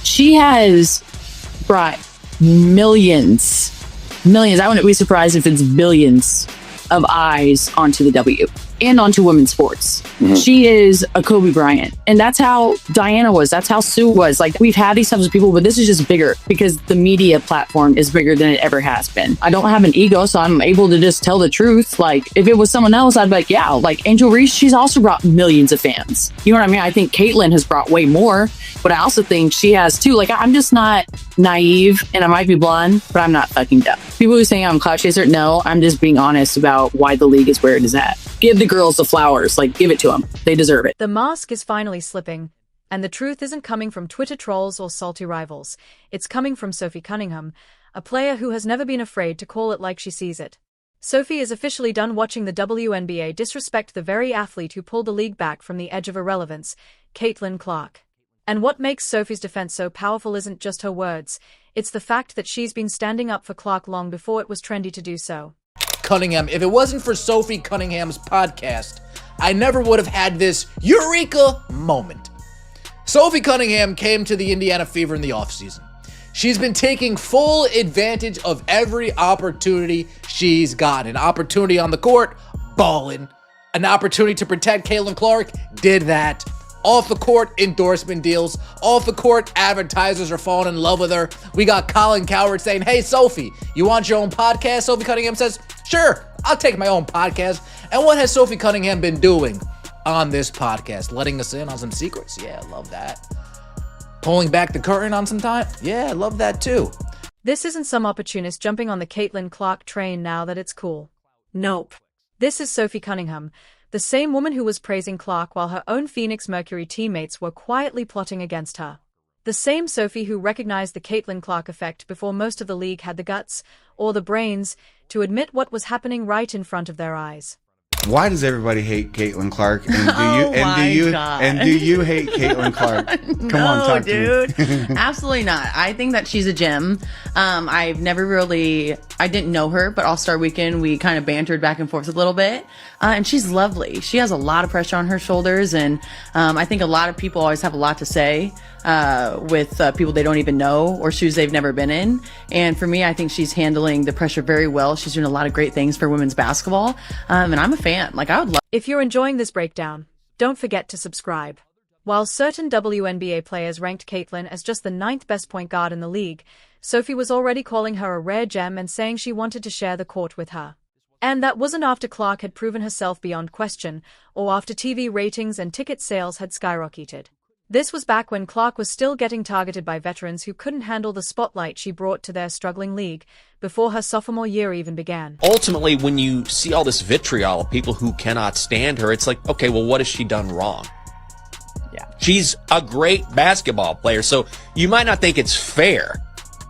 She has brought millions, I wouldn't be surprised if it's billions of eyes onto the W and onto women's sports. She is a Kobe Bryant. And that's how Diana was. That's how Sue was. Like, we've had these types of people, but this is just bigger because the media platform is bigger than it ever has been. I don't have an ego, so I'm able to just tell the truth. Like, if it was someone else, I'd be like, yeah, like Angel Reese, she's also brought millions of fans. You know what I mean? I think Caitlyn has brought way more, but I also think she has too. Like, I'm just not naive, and I might be blonde, but I'm not fucking dumb. People who say I'm a clout chaser, no, I'm just being honest about why the league is where it is at. Give the girls the flowers, like, give it to them. They deserve it. The mask is finally slipping, and the truth isn't coming from Twitter trolls or salty rivals. It's coming from Sophie Cunningham, a player who has never been afraid to call it like she sees it. Sophie is officially done watching the WNBA disrespect the very athlete who pulled the league back from the edge of irrelevance, Caitlin Clark. And what makes Sophie's defense so powerful isn't just her words, it's the fact that she's been standing up for Clark long before it was trendy to do so. Cunningham, if it wasn't for Sophie Cunningham's podcast, I never would have had this eureka moment. Sophie Cunningham came to the Indiana Fever in the offseason. She's been taking full advantage of every opportunity she's gotten. An opportunity on the court, ballin'. An opportunity to protect Caitlin Clark, did that. Off the court, endorsement deals. Off the court, advertisers are falling in love with her. We got Colin Cowherd saying, hey, Sophie, you want your own podcast? Sophie Cunningham says, sure, I'll take my own podcast. And what has Sophie Cunningham been doing on this podcast? Letting us in on some secrets? Yeah, I love that. Pulling back the curtain on some time? Yeah, I love that too. This isn't some opportunist jumping on the Caitlin Clark train now that it's cool. Nope. This is Sophie Cunningham, the same woman who was praising Clark while her own Phoenix Mercury teammates were quietly plotting against her. The same Sophie who recognized the Caitlin Clark effect before most of the league had the guts, or the brains, to admit what was happening right in front of their eyes. Why does everybody hate Caitlin Clark? And do you hate Caitlin Clark? Come on, talk dude. to me. Absolutely not. I think that she's a gem. I didn't know her, but All-Star Weekend, we kind of bantered back and forth a little bit. And she's lovely. She has a lot of pressure on her shoulders. And I think a lot of people always have a lot to say with people they don't even know or shoes they've never been in. And for me, I think she's handling the pressure very well. She's doing a lot of great things for women's basketball. And I'm a fan. Like, I would love. If you're enjoying this breakdown, don't forget to subscribe. While certain WNBA players ranked Caitlin as just the 9th best point guard in the league, Sophie was already calling her a rare gem and saying she wanted to share the court with her. And that wasn't after Clark had proven herself beyond question, or after TV ratings and ticket sales had skyrocketed. This was back when Clark was still getting targeted by veterans who couldn't handle the spotlight she brought to their struggling league, before her sophomore year even began. Ultimately, when you see all this vitriol of people who cannot stand her, it's like, okay, well, what has she done wrong? Yeah. She's a great basketball player, so you might not think it's fair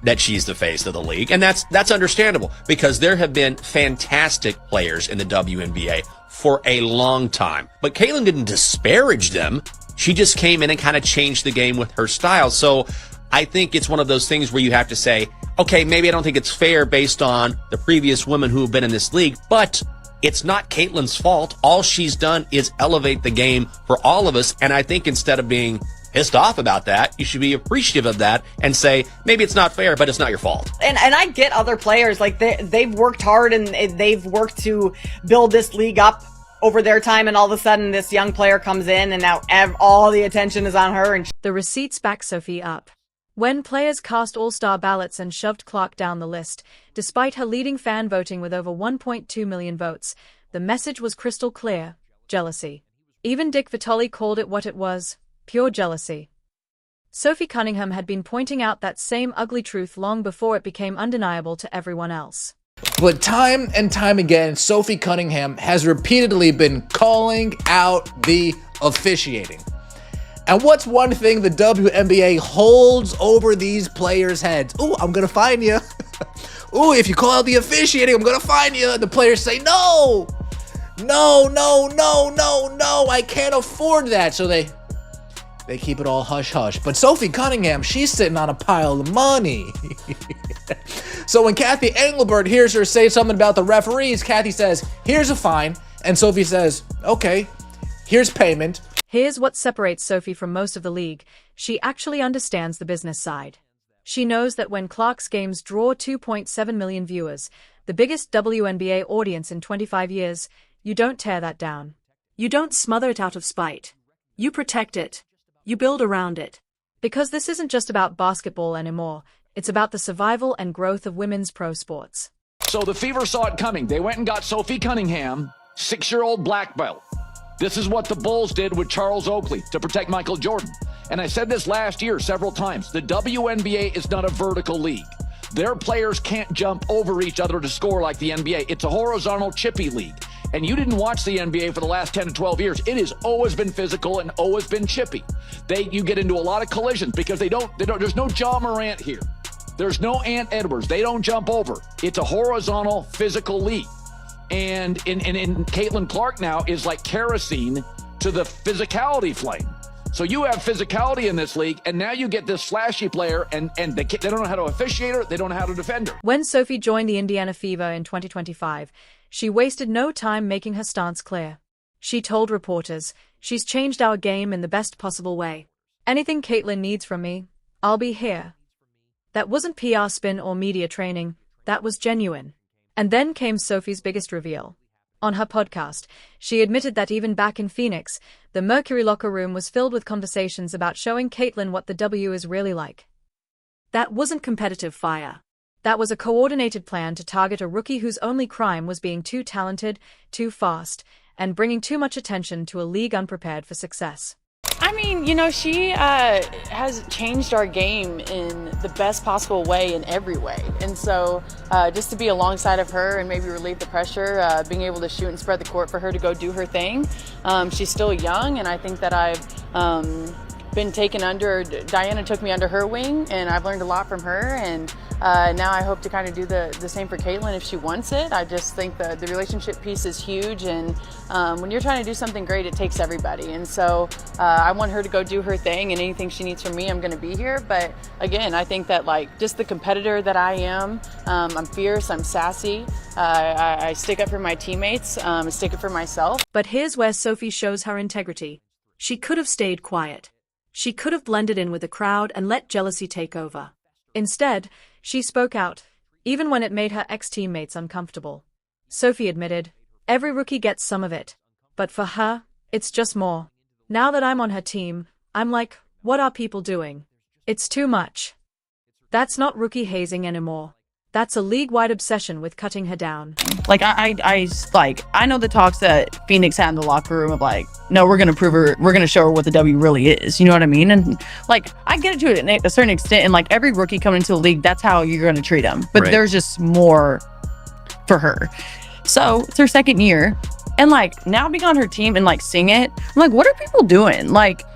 that she's the face of the league, and that's understandable, because there have been fantastic players in the WNBA for a long time. But Caitlin didn't disparage them. She just came in and kind of changed the game with her style. So I think it's one of those things where you have to say, okay, maybe I don't think it's fair based on the previous women who have been in this league, but it's not Caitlin's fault. All she's done is elevate the game for all of us. And I think instead of being pissed off about that, you should be appreciative of that and say, maybe it's not fair, but it's not your fault. And I get other players, like they've worked hard and they've worked to build this league up over their time, and all of a sudden this young player comes in and now all the attention is on her. And the receipts back Sophie up. When players cast all-star ballots and shoved Clark down the list, despite her leading fan voting with over 1.2 million votes, the message was crystal clear: jealousy. Even Dick Vitale called it what it was: pure jealousy. Sophie Cunningham had been pointing out that same ugly truth long before it became undeniable to everyone else. But time and time again, Sophie Cunningham has repeatedly been calling out the officiating. And what's one thing the WNBA holds over these players' heads? Ooh, I'm going to fine you. Ooh, if you call out the officiating, I'm going to fine you. The players say, no, I can't afford that. So they keep it all hush-hush. But Sophie Cunningham, she's sitting on a pile of money. So when Kathy Engelbert hears her say something about the referees, Kathy says, here's a fine. And Sophie says, okay, here's payment. Here's what separates Sophie from most of the league. She actually understands the business side. She knows that when Clark's games draw 2.7 million viewers, the biggest WNBA audience in 25 years, you don't tear that down. You don't smother it out of spite. You protect it. You build around it. Because this isn't just about basketball anymore, it's about the survival and growth of women's pro sports. So the Fever saw it coming. They went and got Sophie Cunningham, 6-year-old black belt. This is what the Bulls did with Charles Oakley to protect Michael Jordan. And I said this last year several times. The WNBA is not a vertical league. Their players can't jump over each other to score like the NBA. It's a horizontal chippy league. And you didn't watch the NBA for the last 10 to 12 years. It has always been physical and always been chippy. You get into a lot of collisions because there's no Ja Morant here. There's no Ant Edwards. They don't jump over. It's a horizontal physical league. And Caitlin Clark now is like kerosene to the physicality flame. So you have physicality in this league, and now you get this flashy player, and they don't know how to officiate her, they don't know how to defend her. When Sophie joined the Indiana Fever in 2025, she wasted no time making her stance clear. She told reporters, "She's changed our game in the best possible way. Anything Caitlin needs from me, I'll be here." That wasn't PR spin or media training, that was genuine. And then came Sophie's biggest reveal. On her podcast, she admitted that even back in Phoenix, the Mercury locker room was filled with conversations about showing Caitlin what the W is really like. That wasn't competitive fire. That was a coordinated plan to target a rookie whose only crime was being too talented, too fast, and bringing too much attention to a league unprepared for success. I mean, she has changed our game in the best possible way in every way. And so just to be alongside of her and maybe relieve the pressure, being able to shoot and spread the court for her to go do her thing. She's still young, and I think that I've been taken under, Diana took me under her wing, and I've learned a lot from her, and now I hope to kind of do the same for Caitlin if she wants it. I just think the relationship piece is huge, and when you're trying to do something great, it takes everybody, and so I want her to go do her thing, and anything she needs from me, I'm going to be here. But again, I think that just the competitor that I am, I'm fierce, I'm sassy, I stick up for my teammates, I stick up for myself. But here's where Sophie shows her integrity. She could have stayed quiet. She could have blended in with the crowd and let jealousy take over. Instead, she spoke out, even when it made her ex-teammates uncomfortable. Sophie admitted, "Every rookie gets some of it. But for her, it's just more. Now that I'm on her team, I'm like, what are people doing? It's too much." That's not rookie hazing anymore. That's a league-wide obsession with cutting her down. I know the talks that Phoenix had in the locker room of no, we're going to show her what the W really is. You know what I mean? And I get it to a certain extent. And every rookie coming into the league, that's how you're going to treat them. But there's just more for her. So it's her second year. And now being on her team and seeing it, I'm what are people doing?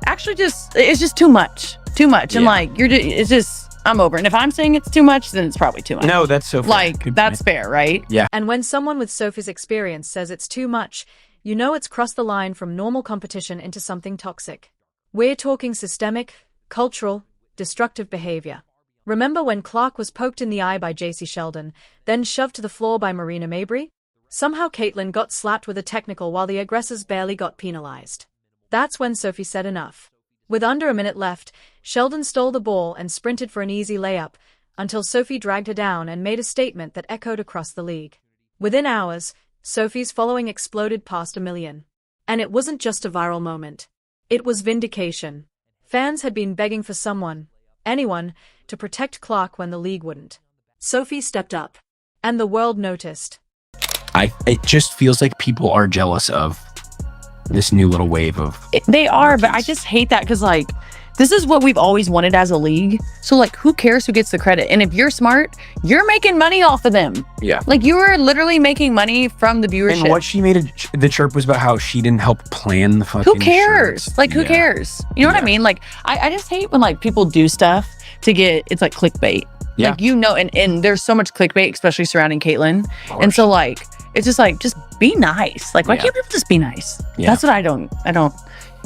Actually it's just too much. Yeah. And it's just, I'm over. And if I'm saying it's too much, then it's probably too much. No, that's so fair. That's fair, right? Yeah. And when someone with Sophie's experience says it's too much, you know it's crossed the line from normal competition into something toxic. We're talking systemic, cultural, destructive behavior. Remember when Clark was poked in the eye by JC Sheldon, then shoved to the floor by Marina Mabrey? Somehow Caitlin got slapped with a technical while the aggressors barely got penalized. That's when Sophie said enough. With under a minute left, Sheldon stole the ball and sprinted for an easy layup, until Sophie dragged her down and made a statement that echoed across the league. Within hours, Sophie's following exploded past 1 million. And it wasn't just a viral moment. It was vindication. Fans had been begging for someone, anyone, to protect Clark when the league wouldn't. Sophie stepped up. And the world noticed. It just feels like people are jealous of this new little wave of... They are, but I just hate that because this is what we've always wanted as a league. So who cares who gets the credit? And if you're smart, you're making money off of them. Yeah. You were literally making money from the viewership. And what she made the chirp was about how she didn't help plan the fucking Who cares? shirts. Who cares? You know what I mean? I just hate when people do stuff to get, it's clickbait. Yeah. And there's so much clickbait, especially surrounding Caitlin. And so it's just be nice. Why can't people just be nice? Yeah. That's what I don't.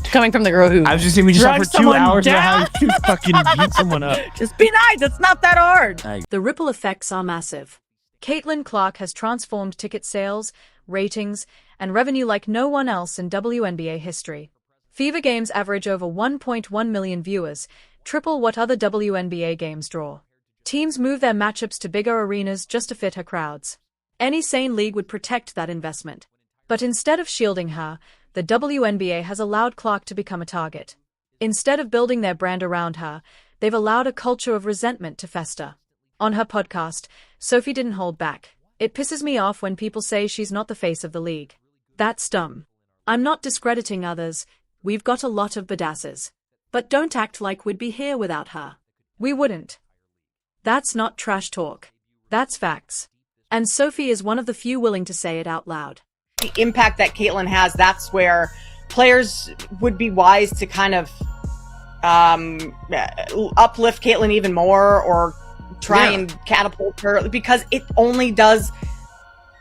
Coming from the girl who I was just saying we just talked for 2 hours down. about how you fucking beat someone up. Just be nice. It's not that hard. The ripple effects are massive. Caitlin Clark has transformed ticket sales, ratings, and revenue like no one else in WNBA history. Fever games average over 1.1 million viewers, triple what other WNBA games draw. Teams move their matchups to bigger arenas just to fit her crowds. Any sane league would protect that investment. But instead of shielding her, the WNBA has allowed Clark to become a target. Instead of building their brand around her, they've allowed a culture of resentment to fester. On her podcast, Sophie didn't hold back. It pisses me off when people say she's not the face of the league. That's dumb. I'm not discrediting others. We've got a lot of badasses. But don't act like we'd be here without her. We wouldn't. That's not trash talk. That's facts. And Sophie is one of the few willing to say it out loud. The impact that Caitlyn has, that's where players would be wise to kind of uplift Caitlyn even more, or try and catapult her, because it only does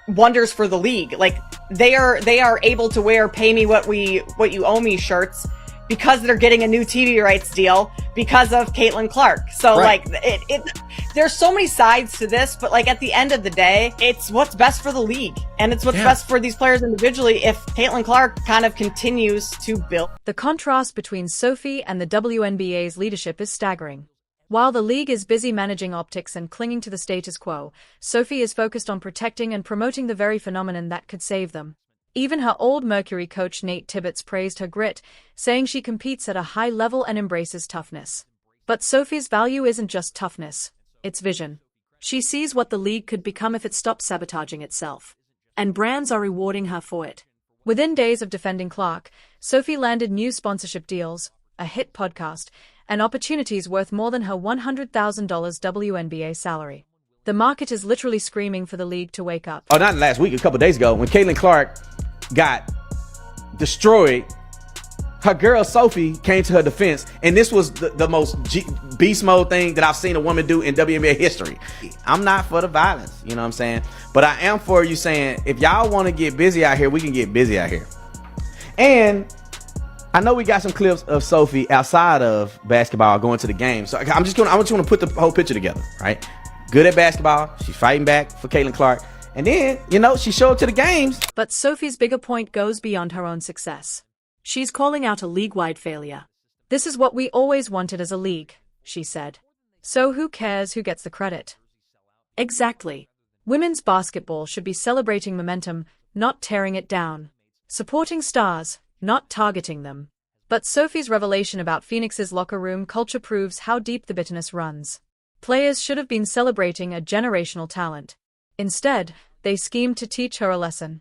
wonders for the league. Like, they are able to wear "pay me what you owe me" shirts because they're getting a new TV rights deal because of Caitlyn Clark. So like there's so many sides to this, but like at the end of the day, it's what's best for the league, and it's what's best for these players individually if Caitlyn Clark kind of continues to build. The contrast between Sophie and the WNBA's leadership is staggering. While the league is busy managing optics and clinging to the status quo, Sophie is focused on protecting and promoting the very phenomenon that could save them. Even her old Mercury coach Nate Tibbetts praised her grit, saying she competes at a high level and embraces toughness. But Sophie's value isn't just toughness, it's vision. She sees what the league could become if it stopped sabotaging itself. And brands are rewarding her for it. Within days of defending Clark, Sophie landed new sponsorship deals, a hit podcast, and opportunities worth more than her $100,000 WNBA salary. The market is literally screaming for the league to wake up. Oh, not last week, a couple days ago, when Caitlyn Clark got destroyed, her girl Sophie came to her defense, and this was the most beast mode thing that I've seen a woman do in WNBA history. I'm not for the violence, you know what I'm saying? But I am for you saying, if y'all want to get busy out here, we can get busy out here. And I know we got some clips of Sophie outside of basketball going to the game. So I just want to put the whole picture together, right? Good at basketball. She's fighting back for Caitlyn Clark. And then, she showed up to the games. But Sophie's bigger point goes beyond her own success. She's calling out a league-wide failure. This is what we always wanted as a league, she said. So who cares who gets the credit? Exactly. Women's basketball should be celebrating momentum, not tearing it down. Supporting stars, not targeting them. But Sophie's revelation about Phoenix's locker room culture proves how deep the bitterness runs. Players should have been celebrating a generational talent. Instead, they schemed to teach her a lesson.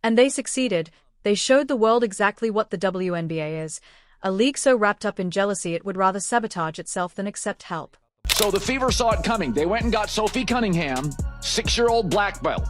And they succeeded. They showed the world exactly what the WNBA is, a league so wrapped up in jealousy it would rather sabotage itself than accept help. So the Fever saw it coming. They went and got Sophie Cunningham, 6-year-old black belt.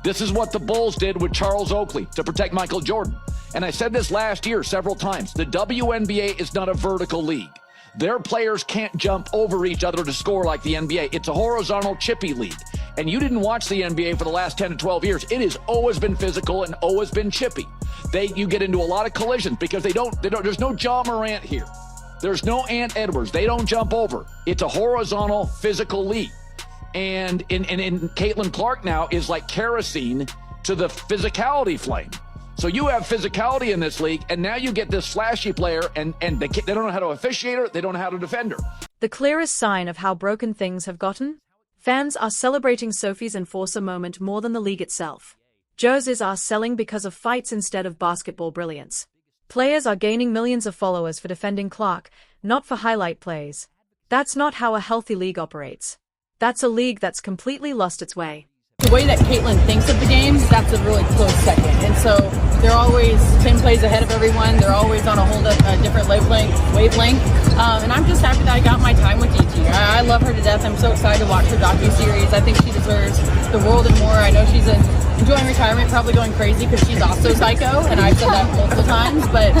This is what the Bulls did with Charles Oakley to protect Michael Jordan. And I said this last year several times. The WNBA is not a vertical league. Their players can't jump over each other to score like the NBA. It's a horizontal, chippy league. And you didn't watch the NBA for the last 10 to 12 years. It has always been physical and always been chippy. You get into a lot of collisions because there's no Ja Morant here. There's no Ant Edwards. They don't jump over. It's a horizontal, physical league. And Caitlyn Clark now is like kerosene to the physicality flame. So you have physicality in this league, and now you get this flashy player, and they don't know how to officiate her, they don't know how to defend her. The clearest sign of how broken things have gotten? Fans are celebrating Sophie's enforcer moment more than the league itself. Jerseys are selling because of fights instead of basketball brilliance. Players are gaining millions of followers for defending Clark, not for highlight plays. That's not how a healthy league operates. That's a league that's completely lost its way. The way that Caitlyn thinks of the games, that's a really close second. And so they're always 10 plays ahead of everyone. They're always on a different wavelength. And I'm just happy that I got my time with DT. I love her to death. I'm so excited to watch her docuseries. I think she deserves the world and more. I know she's enjoying retirement, probably going crazy because she's also psycho, and I've said that multiple times. But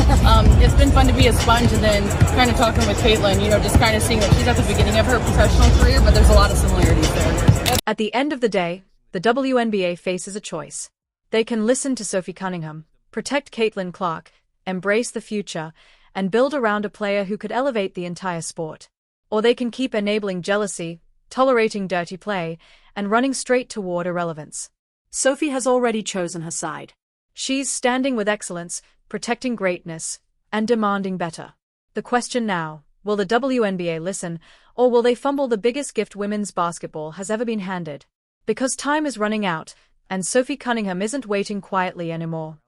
it's been fun to be a sponge and then kind of talking with Caitlyn, just kind of seeing that she's at the beginning of her professional career, but there's a lot of similarities there. At the end of the day, the WNBA faces a choice. They can listen to Sophie Cunningham, protect Caitlyn Clark, embrace the future, and build around a player who could elevate the entire sport. Or they can keep enabling jealousy, tolerating dirty play, and running straight toward irrelevance. Sophie has already chosen her side. She's standing with excellence, protecting greatness, and demanding better. The question now, will the WNBA listen, or will they fumble the biggest gift women's basketball has ever been handed? Because time is running out, and Sophie Cunningham isn't waiting quietly anymore.